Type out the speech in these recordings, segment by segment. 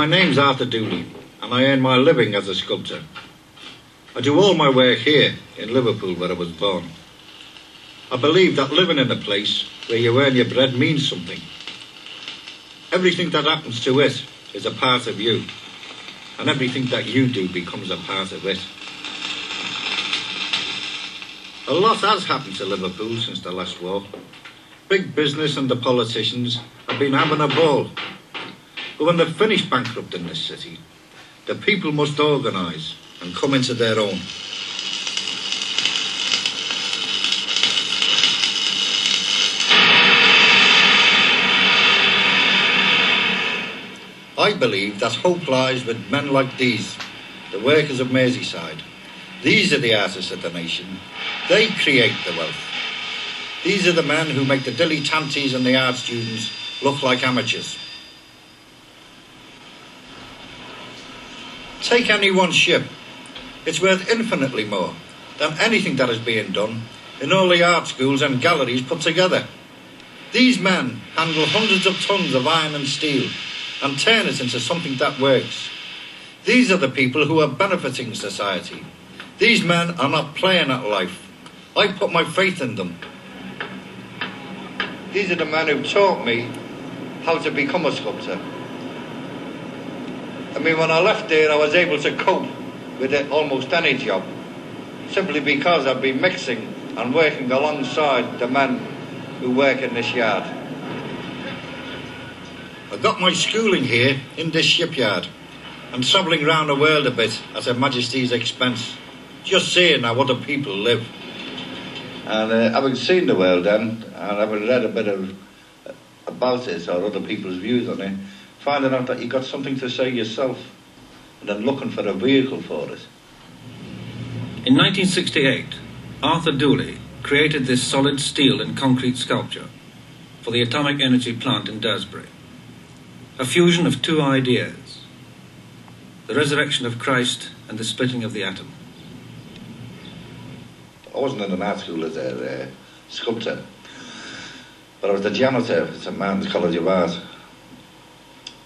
My name's Arthur Dooley, and I earn my living as a sculptor. I do all my work here in Liverpool, where I was born. I believe that living in a place where you earn your bread means something. Everything that happens to it is a part of you, and everything that you do becomes a part of it. A lot has happened to Liverpool since the last war. Big business and the politicians have been having a ball. But when they've finished bankrupting this city, the people must organise and come into their own. I believe that hope lies with men like these, the workers of Merseyside. These are the artists of the nation. They create the wealth. These are the men who make the dilettantes and the art students look like amateurs. Take any one ship. It's worth infinitely more than anything that is being done in all the art schools and galleries put together. These men handle hundreds of tons of iron and steel and turn it into something that works. These are the people who are benefiting society. These men are not playing at life. I put my faith in them. These are the men who taught me how to become a sculptor. I mean, when I left there, I was able to cope with almost any job, simply because I've been mixing and working alongside the men who work in this yard. I got my schooling here in this shipyard and travelling round the world a bit at Her Majesty's expense, just seeing how other people live. And having seen the world then, and having read a bit about it or other people's views on it, finding out that you got something to say yourself and then looking for a vehicle for it. In 1968, Arthur Dooley created this solid steel and concrete sculpture for the atomic energy plant in Dasbury. A fusion of two ideas, the resurrection of Christ and the splitting of the atom. I wasn't in an art school as a sculptor, but I was the janitor at St Martin's College of Art,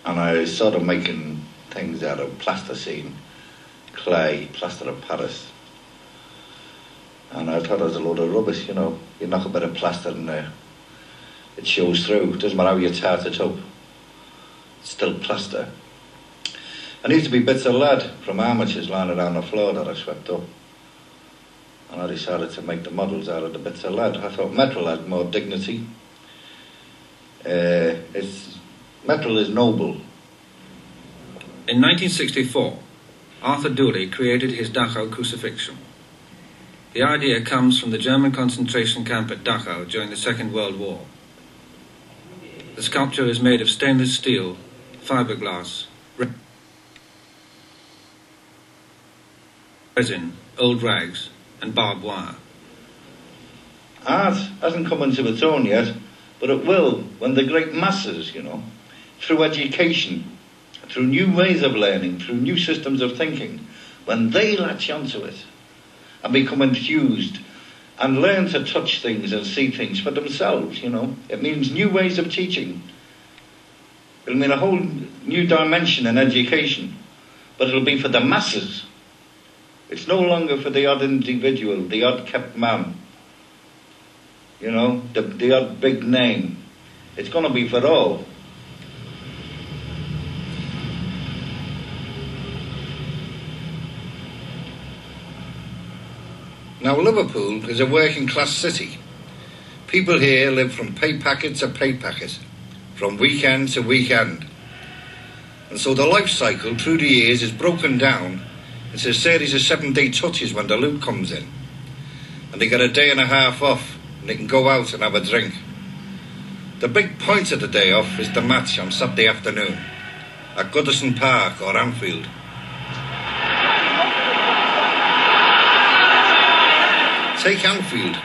and I started making things out of plasticine, clay, plaster of Paris, and I thought it was a load of rubbish, you know. You knock a bit of plaster in there, it shows through. It doesn't matter how you tart it up, it's still plaster. And there used to be bits of lead from armatures lying around the floor that I swept up. And I decided to make the models out of the bits of lead. I thought metal had more dignity. Metal is noble. In 1964, Arthur Dooley created his Dachau crucifixion. The idea comes from the German concentration camp at Dachau during the Second World War. The sculpture is made of stainless steel, fiberglass, resin, old rags, and barbed wire. Art hasn't come into its own yet, but it will when the great masses, you know, through education, through new ways of learning, through new systems of thinking, when they latch onto it and become enthused and learn to touch things and see things for themselves, you know. It means new ways of teaching. It'll mean a whole new dimension in education, but it'll be for the masses. It's no longer for the odd individual, the odd kept man, you know, the odd big name. It's going to be for all. Now, Liverpool is a working class city. People here live from pay packet to pay packet, from weekend to weekend. And so the life cycle through the years is broken down into a series of 7-day touches when the loot comes in. And they get a day and a half off, and they can go out and have a drink. The big point of the day off is the match on Saturday afternoon at Goodison Park or Anfield. Take Anfield.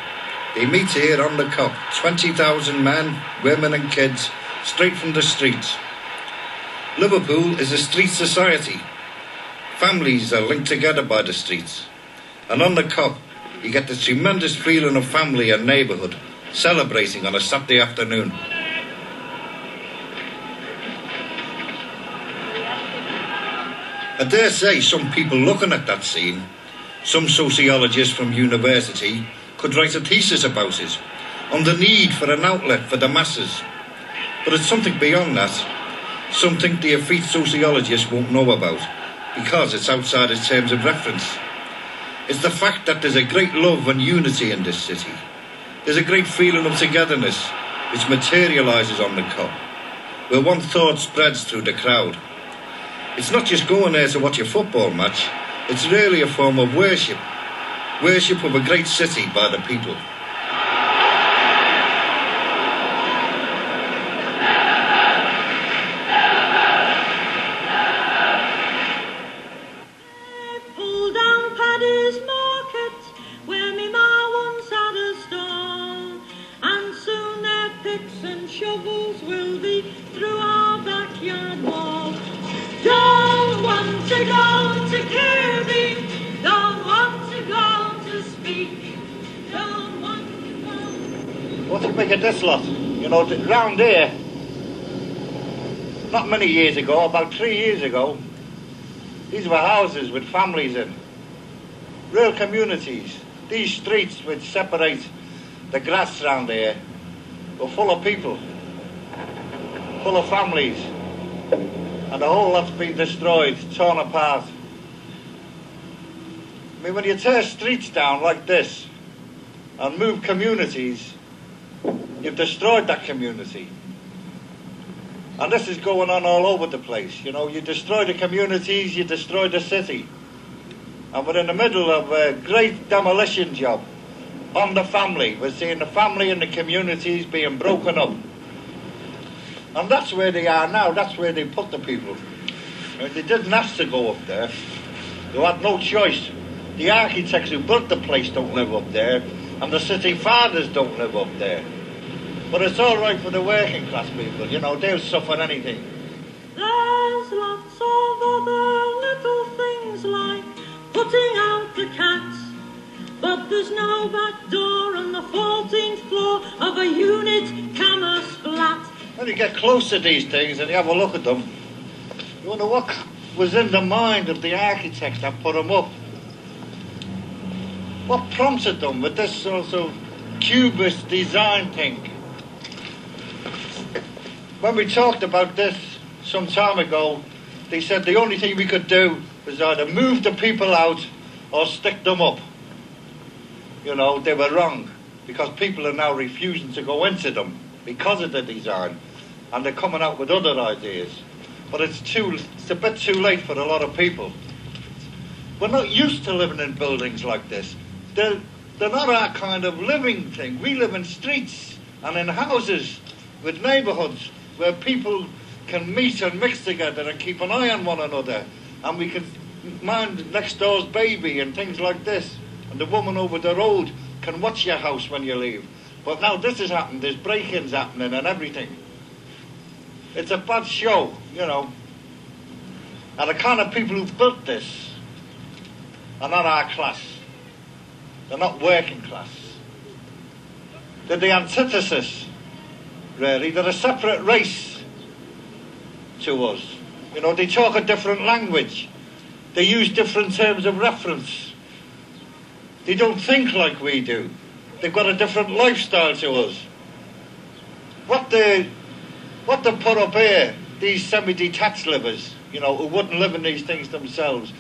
They meet here on the Cop, 20,000 men, women and kids, straight from the streets. Liverpool is a street society. Families are linked together by the streets. And on the Cop, you get this tremendous feeling of family and neighbourhood, celebrating on a Saturday afternoon. I dare say some people looking at that scene, some sociologist from university, could write a thesis about it, on the need for an outlet for the masses. But it's something beyond that, something the effete sociologist won't know about, because it's outside its terms of reference. It's the fact that there's a great love and unity in this city. There's a great feeling of togetherness, which materialises on the Cop, where one thought spreads through the crowd. It's not just going there to watch a football match, it's really a form of worship. Worship of a great city by the people. Pull down Paddy's Market, where me ma once had a stall, and soon their picks and shovels will be through our backyard wall. Don't want to go to Kirby, don't want to go to Speak, don't want to go. What do you make of this lot? You know, round here, not many years ago, about 3 years ago, these were houses with families in. Real communities. These streets which separate the grass round here were full of people, full of families. And the whole lot's been destroyed, torn apart. I mean, when you tear streets down like this and move communities, you've destroyed that community. And this is going on all over the place. You know, you destroy the communities, you destroy the city. And we're in the middle of a great demolition job on the family. We're seeing the family and the communities being broken up. And that's where they are now, that's where they put the people. I mean, they didn't ask to go up there. They had no choice. The architects who built the place don't live up there, and the city fathers don't live up there. But it's all right for the working class people, you know, they'll suffer anything. There's lots of other little things like putting out the cats, but there's no back door on the 14th floor of a unit commerce flat. When you get close to these things and you have a look at them, you wonder what was in the mind of the architects that put them up. What prompted them with this sort of cubist design thing? When we talked about this some time ago, they said the only thing we could do was either move the people out or stick them up. You know, they were wrong, because people are now refusing to go into them because of the design, and they're coming out with other ideas. But it's a bit too late for a lot of people. We're not used to living in buildings like this. They're not our kind of living thing. We live in streets and in houses with neighbourhoods where people can meet and mix together and keep an eye on one another, and we can mind next door's baby and things like this, and the woman over the road can watch your house when you leave. But now this has happened, there's break-ins happening and everything. It's a bad show, you know. And the kind of people who built this are not our class. They're not working class. They're the antithesis, really. They're a separate race to us. You know, they talk a different language. They use different terms of reference. They don't think like we do. They've got a different lifestyle to us. What they put up here, these semi-detached livers, you know, who wouldn't live in these things themselves,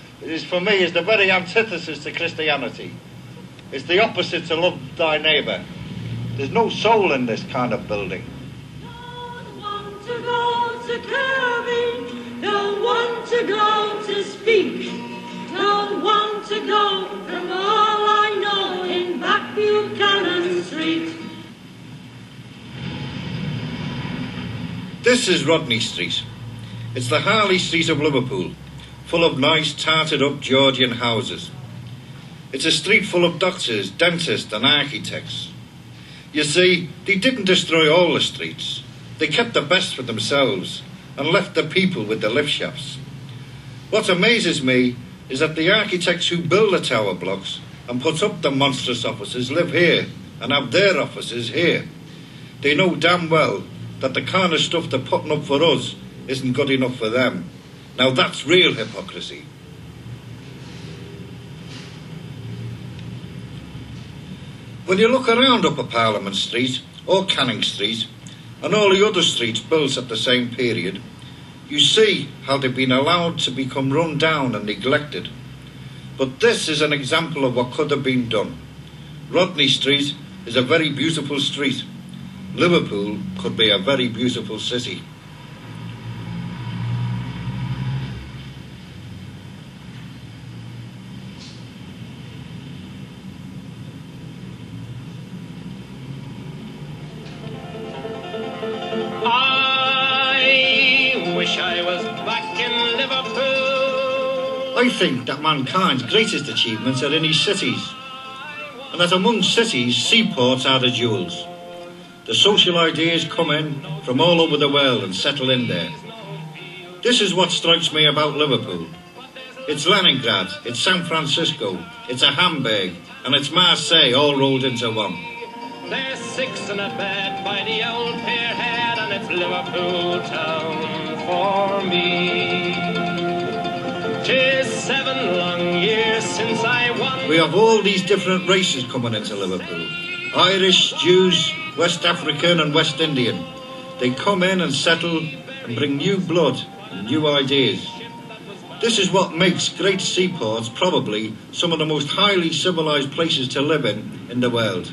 for me, is the very antithesis to Christianity. It's the opposite to love thy neighbour. There's no soul in this kind of building. Don't want to go to Kirby, don't want to go to Speak, don't want to go from all I know in Back Buchanan Street. This is Rodney Street. It's the Harley Street of Liverpool, full of nice, tarted-up Georgian houses. It's a street full of doctors, dentists and architects. You see, they didn't destroy all the streets. They kept the best for themselves and left the people with the lift shafts. What amazes me is that the architects who build the tower blocks and put up the monstrous offices live here and have their offices here. They know damn well that the kind of stuff they're putting up for us isn't good enough for them. Now that's real hypocrisy. When you look around Upper Parliament Street or Canning Street and all the other streets built at the same period, you see how they've been allowed to become run down and neglected. But this is an example of what could have been done. Rodney Street is a very beautiful street. Liverpool could be a very beautiful city. I wish I was back in Liverpool. I think that mankind's greatest achievements are in his cities, and that among cities, seaports are the jewels. The social ideas come in from all over the world and settle in there. This is what strikes me about Liverpool. It's Leningrad, it's San Francisco, it's a Hamburg, and it's Marseille all rolled into one. There's six in a bed by the old pierhead, and it's Liverpool town for me. 'Tis 7 long years since I won. We have all these different races coming into Liverpool. Irish, Jews, West African and West Indian. They come in and settle and bring new blood and new ideas. This is what makes great seaports probably some of the most highly civilised places to live in the world.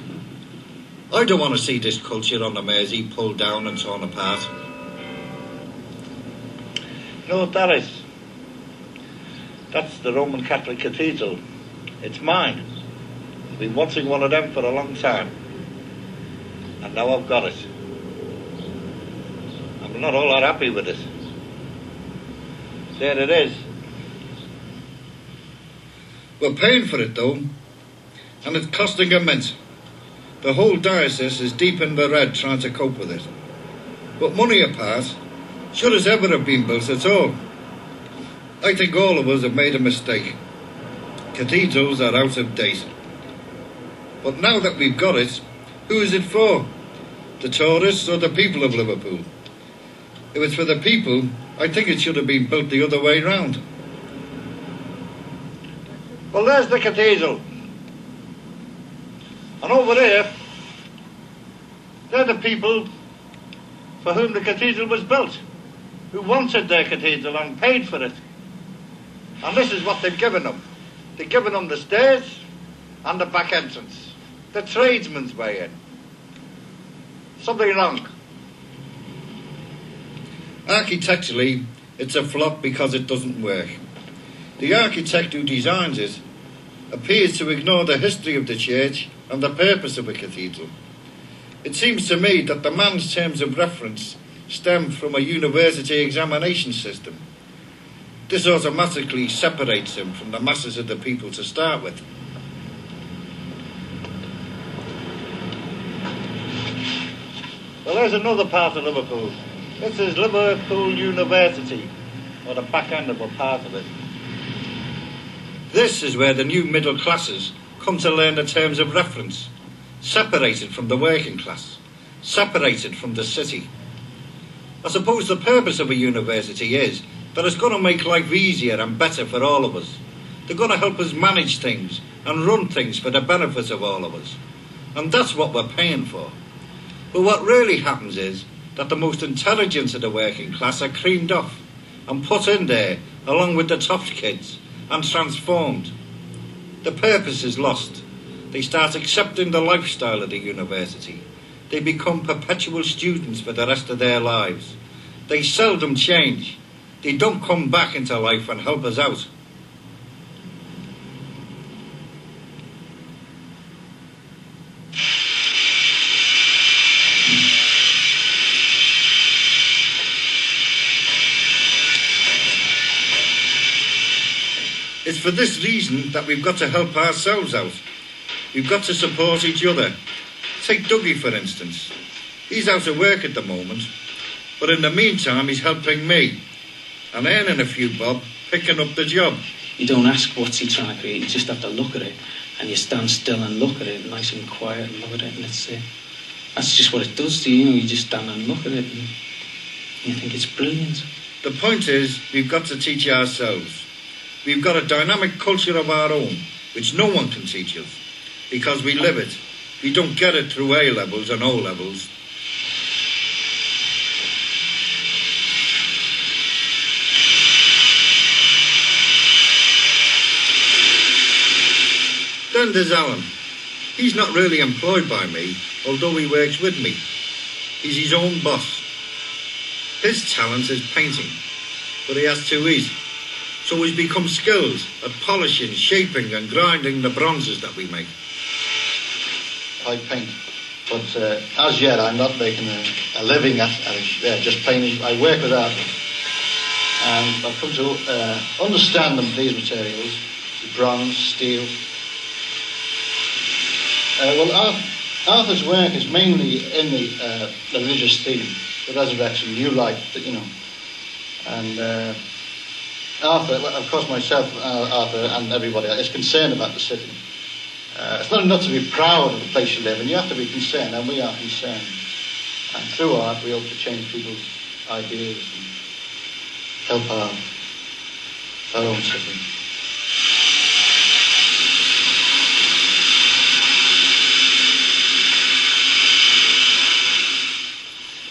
I don't want to see this culture on the Mersey pulled down and torn apart. You know what that is? That's the Roman Catholic Cathedral. It's mine. I've been wanting one of them for a long time. And now I've got it. I'm not all that happy with it. There it is. We're paying for it though, and it's costing a mint. The whole diocese is deep in the red trying to cope with it. But money apart, should it ever have been built at all? I think all of us have made a mistake. Cathedrals are out of date. But now that we've got it, who is it for? The tourists or the people of Liverpool? If it's for the people, I think it should have been built the other way round. Well, there's the cathedral. And over there, they're the people for whom the cathedral was built, who wanted their cathedral and paid for it. And this is what they've given them. They've given them the stairs and the back entrance, the tradesman's way in. Something wrong. Architecturally, it's a flop because it doesn't work. The architect who designs it appears to ignore the history of the church and the purpose of a cathedral. It seems to me that the man's terms of reference stem from a university examination system. This automatically separates him from the masses of the people to start with. Well, there's another part of Liverpool. This is Liverpool University, or the back end of a part of it. This is where the new middle classes come to learn the terms of reference, separated from the working class, separated from the city. I suppose the purpose of a university is that it's going to make life easier and better for all of us. They're going to help us manage things and run things for the benefit of all of us. And that's what we're paying for. But what really happens is that the most intelligent of the working class are creamed off and put in there along with the top kids and transformed. The purpose is lost. They start accepting the lifestyle of the university. They become perpetual students for the rest of their lives. They seldom change. They don't come back into life and help us out. It's for this reason that we've got to help ourselves out. We've got to support each other. Take Dougie, for instance. He's out of work at the moment, but in the meantime he's helping me and earning a few bob, picking up the job. You don't ask what's he trying to create, you just have to look at it, and you stand still and look at it, nice and quiet, and look at it, and that's just what it does to you. You just stand and look at it, and you think it's brilliant. The point is, we've got to teach ourselves. We've got a dynamic culture of our own, which no one can teach us, because we live it. We don't get it through A levels and O levels. Then there's Alan. He's not really employed by me, although he works with me. He's his own boss. His talent is painting, but he has to eat. So he's become skilled at polishing, shaping and grinding the bronzes that we make. I paint, but as yet I'm not making a living at just painting. I work with artists, and I've come to understand these materials, the bronze, steel. Arthur's work is mainly in the religious theme, the resurrection, new life, and Arthur, of course myself, Arthur and everybody is concerned about the city. It's not enough to be proud of the place you live in, you have to be concerned, and we are concerned. And through art we hope to change people's ideas and help our own city.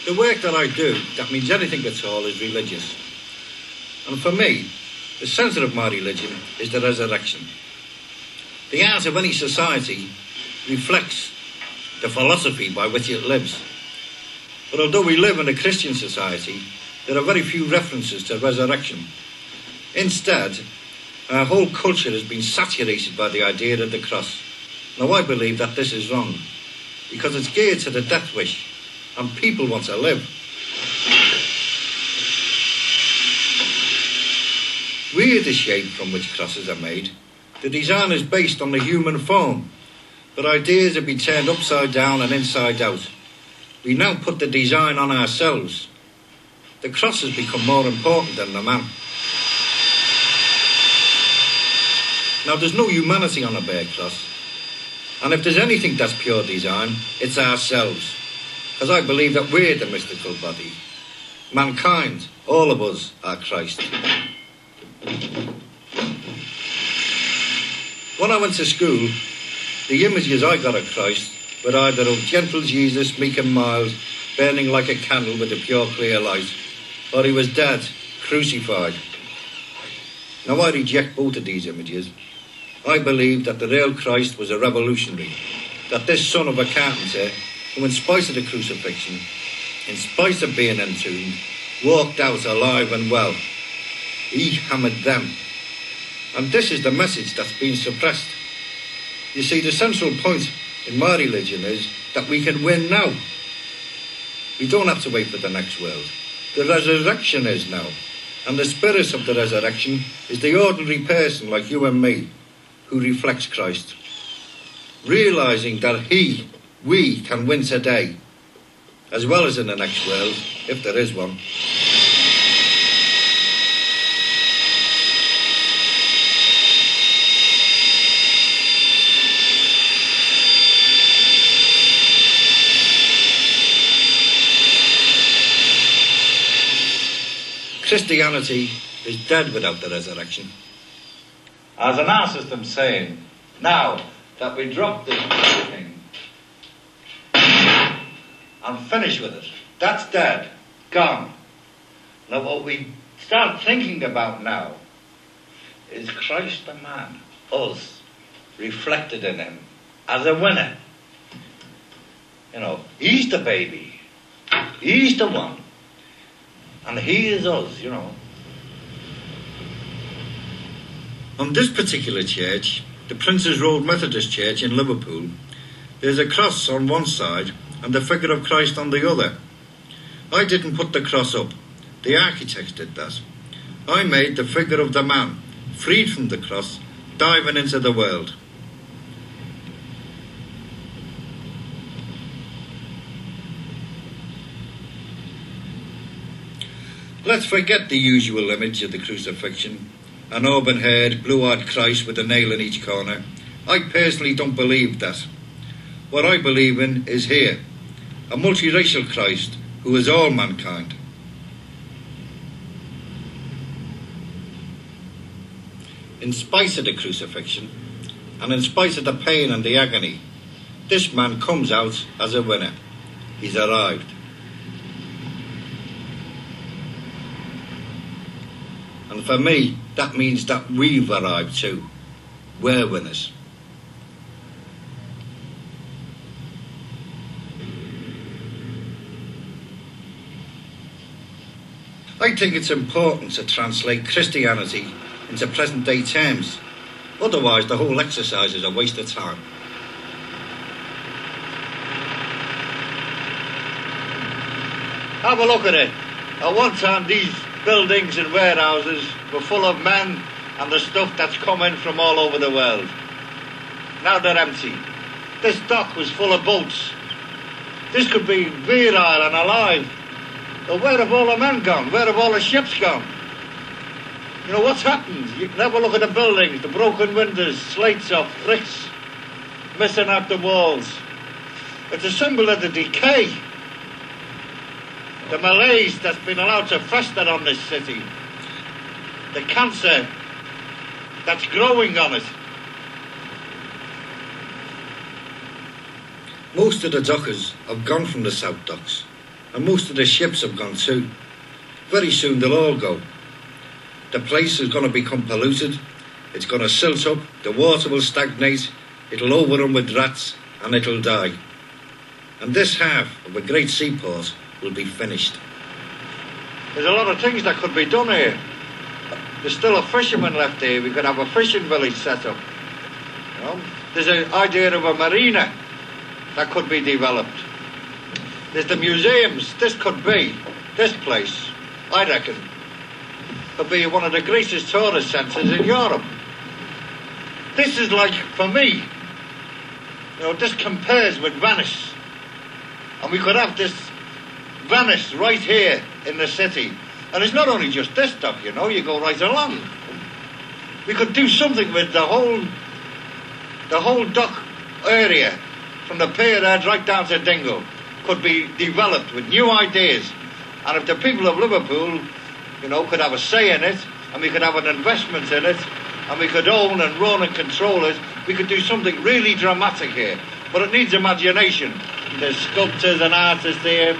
The work that I do, that means anything at all, is religious. And for me, the centre of my religion is the resurrection. The art of any society reflects the philosophy by which it lives. But although we live in a Christian society, there are very few references to resurrection. Instead, our whole culture has been saturated by the idea of the cross. Now I believe that this is wrong, because it's geared to the death wish, and people want to live. We're the shape from which crosses are made. The design is based on the human form, but ideas have been turned upside down and inside out. We now put the design on ourselves. The cross has become more important than the man. Now there's no humanity on a bare cross, and if there's anything that's pure design, it's ourselves. Because I believe that we're the mystical body. Mankind, all of us, are Christ. When I went to school, the images I got of Christ were either of gentle Jesus, meek and mild, burning like a candle with a pure clear light, or he was dead, crucified. Now I reject both of these images. I believe that the real Christ was a revolutionary, that this son of a carpenter, who in spite of the crucifixion, in spite of being entombed, walked out alive and well. He hammered them. And this is the message that's been suppressed. You see, the central point in my religion is that we can win now. We don't have to wait for the next world. The resurrection is now. And the spirit of the resurrection is the ordinary person like you and me who reflects Christ. Realising that we can win today, as well as in the next world, if there is one. Christianity is dead without the resurrection. As an art system saying, now that we drop this thing and finish with it, that's dead, gone. Now what we start thinking about now is Christ the man, us, reflected in him as a winner. You know, he's the baby, he's the one, and he is us, you know. On this particular church, the Prince's Road Methodist Church in Liverpool, there's a cross on one side and the figure of Christ on the other. I didn't put the cross up. The architects did that. I made the figure of the man, freed from the cross, diving into the world. Let's forget the usual image of the crucifixion. An auburn-haired, blue-eyed Christ with a nail in each corner. I personally don't believe that. What I believe in is here, a multiracial Christ who is all mankind. In spite of the crucifixion, and in spite of the pain and the agony, This man comes out as a winner. He's arrived. And for me, that means that we've arrived too. We're winners. I think it's important to translate Christianity into present day terms. Otherwise, the whole exercise is a waste of time. Have a look at it. At one time, these buildings and warehouses were full of men and the stuff that's coming from all over the world. Now they're empty. This dock was full of boats. This could be virile and alive. But where have all the men gone? Where have all the ships gone? You know, what's happened? You can have a look at the buildings, the broken windows, slates off, bricks, missing out the walls. It's a symbol of the decay, the malaise that's been allowed to fester on this city, the cancer that's growing on it. Most of the dockers have gone from the South Docks, and most of the ships have gone too. Very soon they'll all go. The place is going to become polluted, it's going to silt up, the water will stagnate, it'll overrun with rats, and it'll die. And this half of a great seaport will be finished. There's a lot of things that could be done here. There's still a fisherman left here. We could have a fishing village set up. You know? There's an idea of a marina that could be developed. There's the museums. This place, I reckon, could be one of the greatest tourist centres in Europe. This is like, for me, you know, this compares with Venice. And we could have this Venice right here in the city. And it's not only just this dock, you know, you go right along. We could do something with the whole dock area, from the pier head right down to Dingle, could be developed with new ideas. And if the people of Liverpool, you know, could have a say in it, and we could have an investment in it, and we could own and run and control it, we could do something really dramatic here. But it needs imagination. There's sculptors and artists here.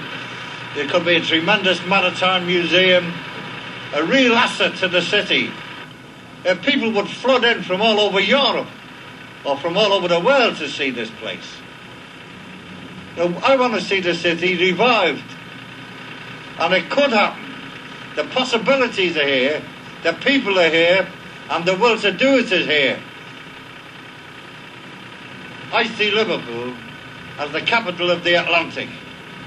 There could be a tremendous maritime museum, a real asset to the city. People would flood in from all over Europe, or from all over the world to see this place. Now, I want to see the city revived. And it could happen. The possibilities are here, the people are here, and the will to do it is here. I see Liverpool as the capital of the Atlantic,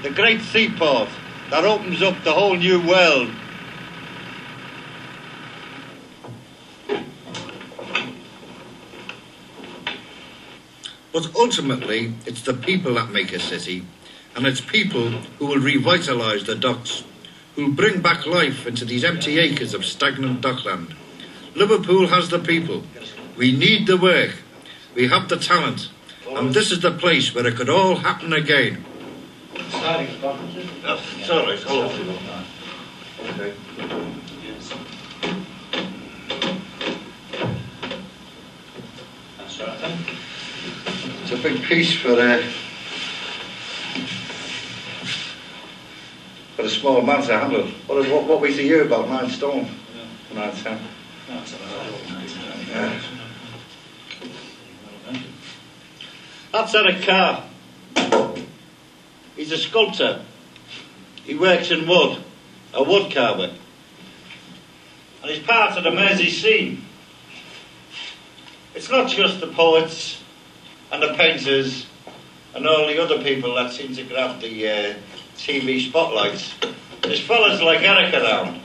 the great seaport that opens up the whole new world. But ultimately, it's the people that make a city, and it's people who will revitalise the docks, who will bring back life into these empty acres of stagnant dockland. Liverpool has the people. We need the work. We have the talent. And this is the place where it could all happen again. Sorry, hold on. Okay. That's right then. It's a big piece for a small man to handle. What we see here about 9 stone? 9 10. Yeah. That's Eric Carr. He's a sculptor. He works in wood, a wood carver. And he's part of the Mersey scene. It's not just the poets and the painters and all the other people that seem to grab the TV spotlights. There's fellas like Eric around.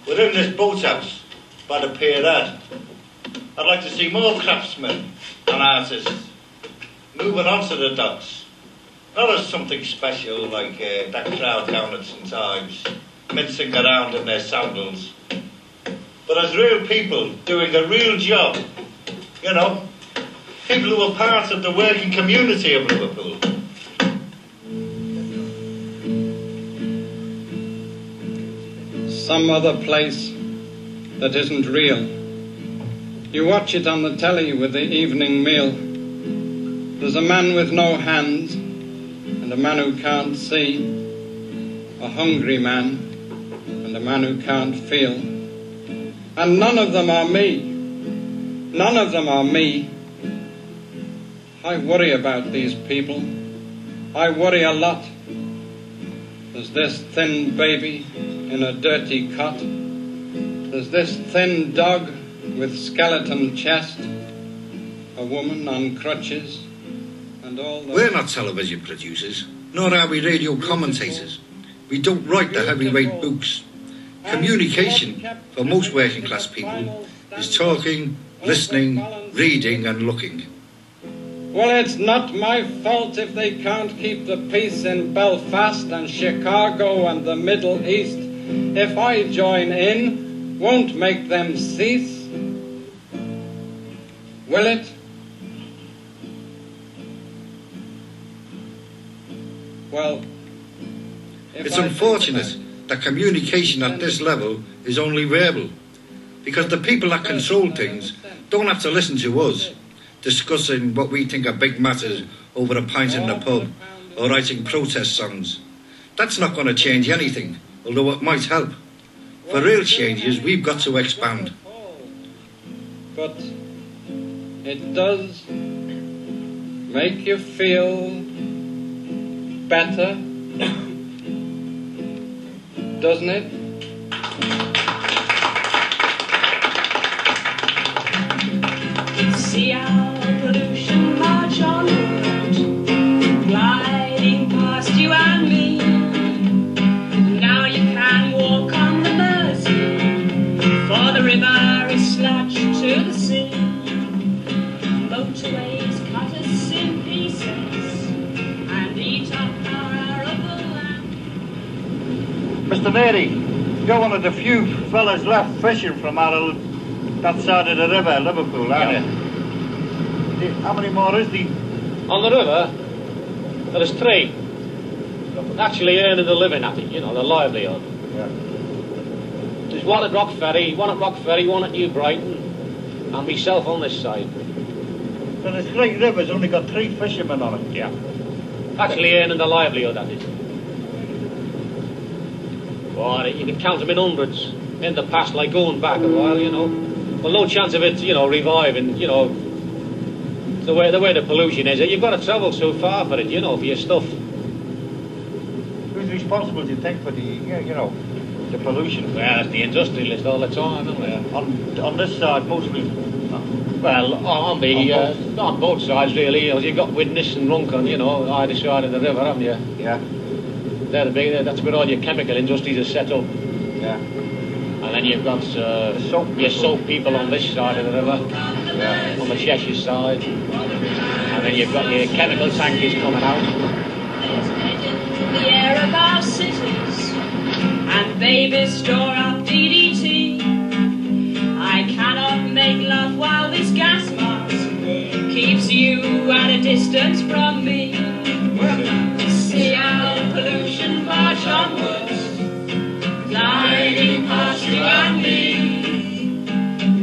We're in this boathouse by the pier head. I'd like to see more craftsmen and artists moving onto the docks. Not as something special like that crowd down at St Ives, mincing around in their sandals, but as real people doing a real job. You know, people who are part of the working community of Liverpool. Some other place that isn't real. You watch it on the telly with the evening meal. There's a man with no hands and a man who can't see, a hungry man and a man who can't feel. And none of them are me. None of them are me. I worry about these people. I worry a lot. There's this thin baby in a dirty cot. There's this thin dog with skeleton chest. A woman on crutches. And all the... We're not television producers, nor are we radio commentators. We don't write the heavyweight books. Communication, for most working class people, is talking, listening, reading and looking. Well, it's not my fault if they can't keep the peace in Belfast and Chicago and the Middle East. If I join in, won't make them cease. Will it? Well, it's unfortunate that communication at this level is only verbal, because the people that control things don't have to listen to us discussing what we think are big matters over a pint in the pub or writing protest songs. That's not going to change anything, although it might help. For real changes, we've got to expand. But it does make you feel better, doesn't it? See our pollution march onward, gliding past you and me. Now you can walk on the Mersey, for the river is slashed to the sea. Motorways cut us in pieces and eat up our arable land. Mr. Nady, you're one of the few fellas left fishing from that side of the river, Liverpool, aren't you? How many more is there? On the river, there's 3. Actually earning a living at it, you know, the livelihood. Yeah. There's one at Rock Ferry, one at New Brighton, and myself on this side. So this great river's only got 3 fishermen on it? Yeah. Actually earning the livelihood at it. Well, you can count them in hundreds. In the past, like going back a while, you know. Well, no chance of it, you know, reviving, you know. The way the pollution is, you've got to travel so far for it, you know, for your stuff. Who's responsible, do you think, for the, you know, the pollution? Well, it's the industrialist all the time, isn't it? On this side, mostly. Well, on both sides, really. You know, you've got Widnes and Runcorn, you know, either side of the river, haven't you? Yeah. That's where all your chemical industries are set up. Yeah. And then you've got your soap people on this side of the river, yeah, on the Cheshire side. And then you've got your chemical tankers coming out. The air of our cities, and babies store up DDT. I cannot make love while this gas mask keeps you at a distance from me. See our pollution march onwards, gliding past you and me.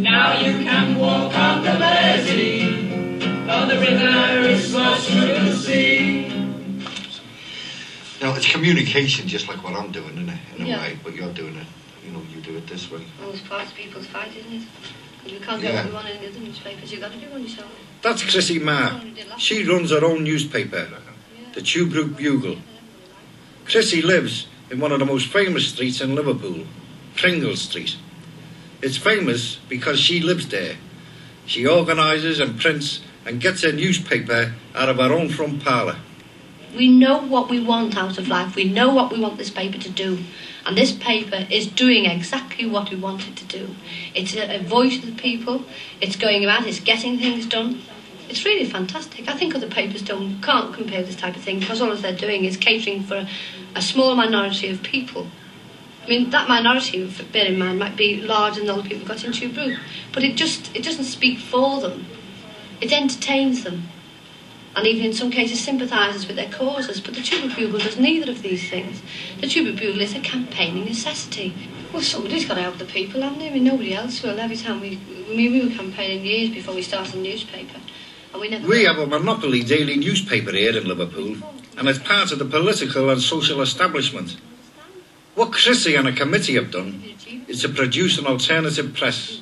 Now you can walk on the Mersey, though the river is slashed to the sea. Now, it's communication, just like what I'm doing, isn't it? In a Yeah. way, but you're doing it, you know, you do it this way. Well, it's part of people's fight, isn't it? Because we can't get what we want in the other newspapers. You've got to do one yourself. That's Chrissy Ma. She runs her own newspaper, the Tuebrook Bugle. Chrissy lives in one of the most famous streets in Liverpool, Pringle Street. It's famous because she lives there. She organises and prints and gets her newspaper out of her own front parlour. We know what we want out of life. We know what we want this paper to do. And this paper is doing exactly what we want it to do. It's a voice of the people. It's going about, it's getting things done. It's really fantastic. I think other papers can't compare this type of thing, because all they're doing is catering for a small minority of people. I mean, that minority, bear in mind, might be larger than all the people got in Tuebrook, but it doesn't speak for them. It entertains them, and even in some cases sympathises with their causes. But the Tuebrook Bugle does neither of these things. The Tuebrook Bugle is a campaigning necessity. Well, somebody's got to help the people, haven't they? I mean, nobody else will. Every time we were campaigning years before we started the newspaper, And we never... We have a monopoly daily newspaper here in Liverpool, and it's part of the political and social establishment. What Chrissy and a committee have done is to produce an alternative press.